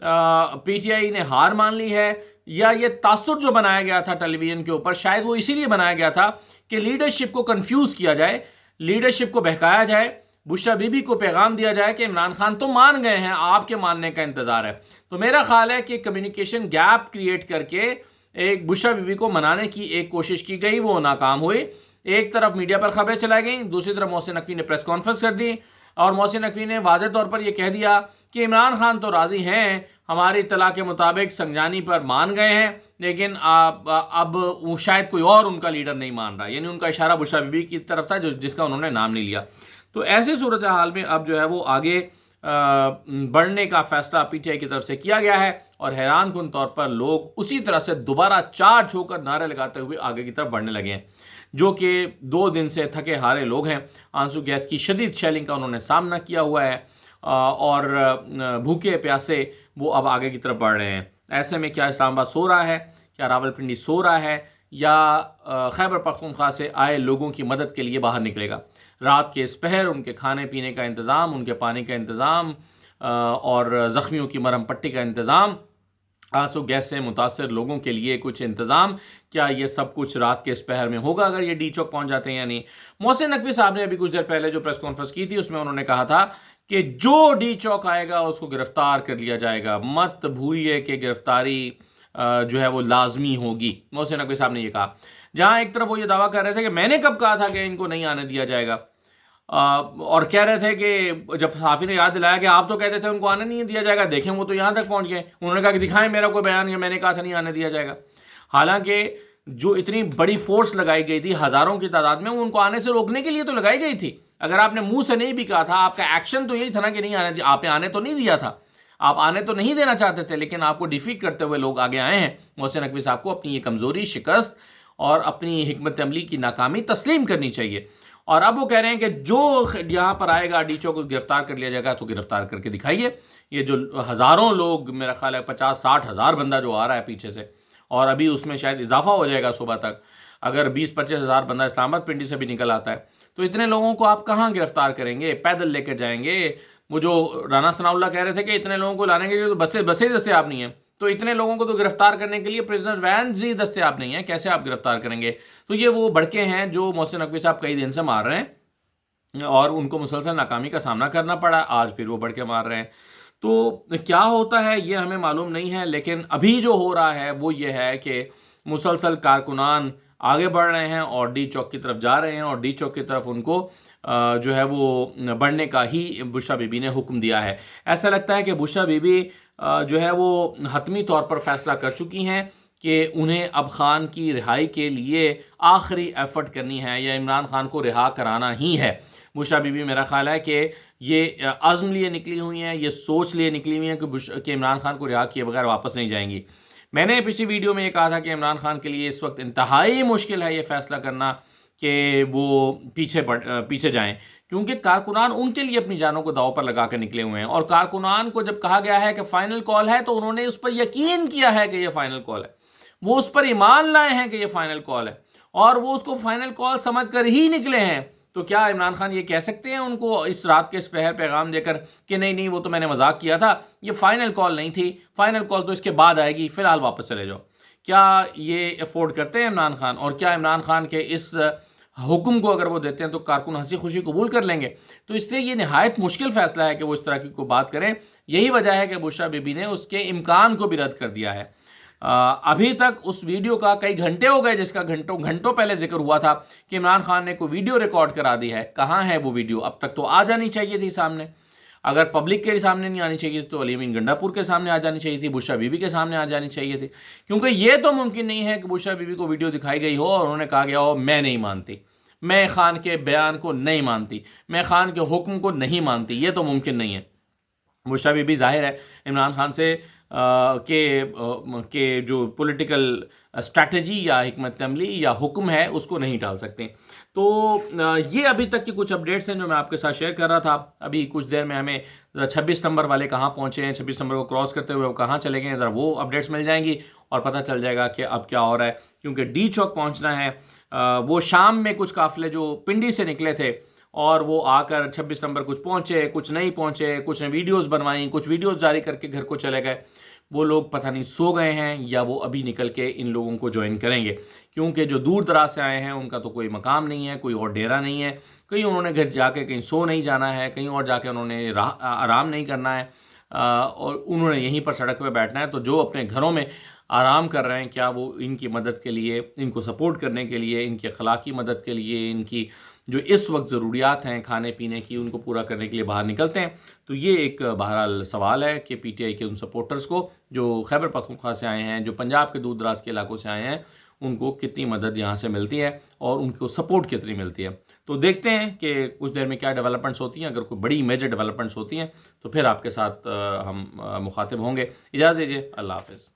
PTI نے ہار مان لی ہے، یا یہ تاثر جو بنایا گیا تھا ٹیلی ویژن کے اوپر شاید وہ اسی لیے بنایا گیا تھا کہ لیڈرشپ کو کنفیوز کیا جائے، لیڈرشپ کو بہکایا جائے، بشرا بی بی کو پیغام دیا جائے کہ عمران خان تو مان گئے ہیں، آپ کے ماننے کا انتظار ہے۔ تو میرا خیال ہے کہ کمیونیکیشن گیپ کریٹ کر کے ایک بشرا بی بی کو منانے کی ایک کوشش کی گئی، وہ ناکام ہوئی۔ ایک طرف میڈیا پر خبریں چلائی گئیں، دوسری طرف محسن نقوی نے پریس کانفرنس کر دی، اور محسن نقوی نے واضح طور پر یہ کہہ دیا کہ عمران خان تو راضی ہیں، ہماری اطلاع کے مطابق سنجانی پر مان گئے ہیں، لیکن اب شاید کوئی اور ان کا لیڈر نہیں مان رہا، یعنی ان کا اشارہ بشرا بی بی کی طرف تھا جس کا انہوں نے نام نہیں لیا۔ تو ایسی صورتحال میں اب جو ہے وہ آگے بڑھنے کا فیصلہ PTI کی طرف سے کیا گیا ہے، اور حیران کن طور پر لوگ اسی طرح سے دوبارہ چارج ہو کر نعرے لگاتے ہوئے آگے کی طرف بڑھنے لگے ہیں، جو کہ 2 دن سے تھکے ہارے لوگ ہیں۔ آنسو گیس کی شدید شیلنگ کا انہوں نے سامنا کیا ہوا ہے، اور بھوکے پیاسے وہ اب آگے کی طرف بڑھ رہے ہیں۔ ایسے میں کیا اسلام آباد سو رہا ہے، کیا راولپنڈی سو رہا ہے، یا خیبر پختونخوا سے آئے لوگوں کی مدد کے لیے باہر نکلے گا؟ رات کے اس پہر ان کے کھانے پینے کا انتظام، ان کے پانی کا انتظام، اور زخمیوں کی مرہم پٹی کا انتظام، آنسو گیس سے متاثر لوگوں کے لیے کچھ انتظام، کیا یہ سب کچھ رات کے اس پہر میں ہوگا اگر یہ ڈی چوک پہنچ جاتے ہیں یا نہیں؟ محسن نقوی صاحب نے ابھی کچھ دیر پہلے جو پریس کانفرنس کی تھی اس میں انہوں نے کہا تھا کہ جو ڈی چوک آئے گا اس کو گرفتار کر لیا جائے گا، مت بھولیے کہ گرفتاری جو ہے وہ لازمی ہوگی۔ محسن نقوی صاحب نے یہ کہا، جہاں ایک طرف وہ یہ دعویٰ کر رہے تھے کہ میں نے کب کہا تھا کہ ان کو نہیں آنے دیا جائے گا، اور کہہ رہے تھے کہ جب صحافی نے یاد دلایا کہ آپ تو کہتے تھے ان کو آنے نہیں دیا جائے گا، دیکھیں وہ تو یہاں تک پہنچ گئے، انہوں نے کہا کہ دکھائیں میرا کوئی بیان کہ میں نے کہا تھا نہیں آنے دیا جائے گا۔ حالانکہ جو اتنی بڑی فورس لگائی گئی تھی ہزاروں کی تعداد میں، وہ ان کو آنے سے روکنے کے لیے تو لگائی گئی تھی۔ اگر آپ نے منہ سے نہیں بھی کہا تھا، آپ کا ایکشن تو یہی تھا نا کہ نہیں آنے دیا، آپ نے آنے تو نہیں دیا تھا، آپ آنے تو نہیں دینا چاہتے تھے، لیکن آپ کو ڈیفیٹ کرتے ہوئے لوگ آگے آئے ہیں۔ محسن نقوی صاحب کو اپنی یہ کمزوری، شکست اور اپنی حکمت عملی کی ناکامی تسلیم کرنی چاہیے، اور اب وہ کہہ رہے ہیں کہ جو یہاں پر آئے گا ڈی چوک کو گرفتار کر لیا جائے گا، تو گرفتار کر کے دکھائیے۔ یہ جو ہزاروں لوگ، میرا خیال ہے 50-60 ہزار بندہ جو آ رہا ہے پیچھے سے، اور ابھی اس میں شاید اضافہ ہو جائے گا صبح تک، اگر 20-25 ہزار بندہ اسلام آباد پنڈی سے بھی نکل آتا ہے، تو اتنے لوگوں کو آپ کہاں گرفتار کریں گے؟ پیدل لے کے جائیں گے؟ وہ جو رانا ثناء اللہ کہہ رہے تھے کہ اتنے لوگوں کو لانے کے لیے تو بسیں دستیاب نہیں ہیں، تو اتنے لوگوں کو تو گرفتار کرنے کے لیے پریزنر وینز ہی دستیاب نہیں ہیں، کیسے آپ گرفتار کریں گے؟ تو یہ وہ بڑکے ہیں جو محسن نقوی صاحب کئی دن سے مار رہے ہیں، اور ان کو مسلسل ناکامی کا سامنا کرنا پڑا، آج پھر وہ بڑکے مار رہے ہیں۔ تو کیا ہوتا ہے یہ ہمیں معلوم نہیں ہے، لیکن ابھی جو ہو رہا ہے وہ یہ ہے کہ مسلسل کارکنان آگے بڑھ رہے ہیں اور ڈی چوک کی طرف جا رہے ہیں، اور ڈی چوک کی طرف ان کو جو ہے وہ بڑھنے کا ہی بشرا بی بی نے حکم دیا ہے۔ ایسا لگتا ہے کہ بشرا بی بی جو ہے وہ حتمی طور پر فیصلہ کر چکی ہیں کہ انہیں اب خان کی رہائی کے لیے آخری ایفرٹ کرنی ہے، یا عمران خان کو رہا کرانا ہی ہے۔ بشرا بی بی میرا خیال ہے کہ یہ عزم لیے نکلی ہوئی ہیں، یہ سوچ لیے نکلی ہوئی ہیں کہ عمران خان کو رہا کیے بغیر واپس نہیں جائیں گی۔ میں نے پچھلی ویڈیو میں یہ کہا تھا کہ عمران خان کے لیے اس وقت انتہائی مشکل ہے یہ فیصلہ کرنا کہ وہ پیچھے جائیں، کیونکہ کارکنان ان کے لیے اپنی جانوں کو داؤ پر لگا کر نکلے ہوئے ہیں، اور کارکنان کو جب کہا گیا ہے کہ فائنل کال ہے تو انہوں نے اس پر یقین کیا ہے کہ یہ فائنل کال ہے، وہ اس پر ایمان لائے ہیں کہ یہ فائنل کال ہے، اور وہ اس کو فائنل کال سمجھ کر ہی نکلے ہیں۔ تو کیا عمران خان یہ کہہ سکتے ہیں ان کو اس رات کے اس پہر پیغام دے کر کہ نہیں وہ تو میں نے مذاق کیا تھا، یہ فائنل کال نہیں تھی، فائنل کال تو اس کے بعد آئے گی، فی الحال واپس چلے جاؤ؟ کیا یہ افورڈ کرتے ہیں عمران خان؟ اور کیا عمران خان کے اس حکم کو اگر وہ دیتے ہیں تو کارکن ہنسی خوشی قبول کر لیں گے؟ تو اس لیے یہ نہایت مشکل فیصلہ ہے کہ وہ اس طرح کی کوئی بات کریں۔ یہی وجہ ہے کہ بشرا بی بی نے اس کے امکان کو بھی رد کر دیا ہے۔ ابھی تک اس ویڈیو کا کئی گھنٹے ہو گئے جس کا گھنٹوں پہلے ذکر ہوا تھا کہ عمران خان نے کوئی ویڈیو ریکارڈ کرا دی ہے، کہاں ہے وہ ویڈیو؟ اب تک تو آ جانی چاہیے تھی سامنے، اگر پبلک کے سامنے نہیں آنی چاہیے تو علی امین گنڈا پور کے سامنے آ جانی چاہیے تھی، بشرا بی بی کے سامنے آ جانی چاہیے تھی، کیونکہ یہ تو ممکن نہیں ہے کہ بشرا بی بی کو ویڈیو دکھائی گئی ہو اور انہوں نے کہا گیا ہو میں نہیں مانتی، میں خان کے بیان کو نہیں مانتی، میں خان کے حکم کو نہیں مانتی، یہ تو ممکن نہیں ہے۔ بشرا بی بی ظاہر ہے عمران خان سے کہ جو پولیٹیکل اسٹریٹجی یا حکمت عملی یا حکم ہے اس کو نہیں ٹال سکتے۔ تو یہ ابھی تک کی کچھ اپڈیٹس ہیں جو میں آپ کے ساتھ شیئر کر رہا تھا۔ ابھی کچھ دیر میں ہمیں 26 نمبر والے کہاں پہنچے ہیں، 26 نمبر کو کراس کرتے ہوئے وہ کہاں چلے گئے ہیں، ذرا وہ اپڈیٹس مل جائیں گی اور پتہ چل جائے گا کہ اب کیا ہو رہا ہے، کیونکہ ڈی چوک پہنچنا ہے۔ وہ شام میں کچھ قافلے جو پنڈی سے نکلے تھے اور وہ آ کر 26 نمبر کچھ پہنچے، کچھ نہیں پہنچے، کچھ نے ویڈیوز بنوائیں، کچھ ویڈیوز جاری کر کے گھر کو چلے گئے. وہ لوگ پتہ نہیں سو گئے ہیں یا وہ ابھی نکل کے ان لوگوں کو جوائن کریں گے، کیونکہ جو دور دراز سے آئے ہیں ان کا تو کوئی مقام نہیں ہے، کوئی اور ڈیرا نہیں ہے، کہیں انہوں نے گھر جا کے کہیں سو نہیں جانا ہے، کہیں اور جا کے انہوں نے آرام نہیں کرنا ہے، اور انہوں نے یہیں پر سڑک پہ بیٹھنا ہے. تو جو اپنے گھروں میں آرام کر رہے ہیں، کیا وہ ان کی مدد کے لیے، ان کو سپورٹ کرنے کے لیے، ان کی اخلاقی مدد کے لیے، ان کی جو اس وقت ضروریات ہیں کھانے پینے کی، ان کو پورا کرنے کے لیے باہر نکلتے ہیں؟ تو یہ ایک بہرحال سوال ہے کہ پی ٹی آئی کے ان سپورٹرز کو جو خیبر پختونخوا سے آئے ہیں، جو پنجاب کے دور دراز کے علاقوں سے آئے ہیں، ان کو کتنی مدد یہاں سے ملتی ہے اور ان کو سپورٹ کتنی ملتی ہے. تو دیکھتے ہیں کہ کچھ دیر میں کیا ڈیولپمنٹس ہوتی ہیں. اگر کوئی بڑی میجر ڈیولپمنٹس ہوتی ہیں تو پھر آپ کے ساتھ ہم مخاطب ہوں گے. اجازت دیجیے، اللہ حافظ.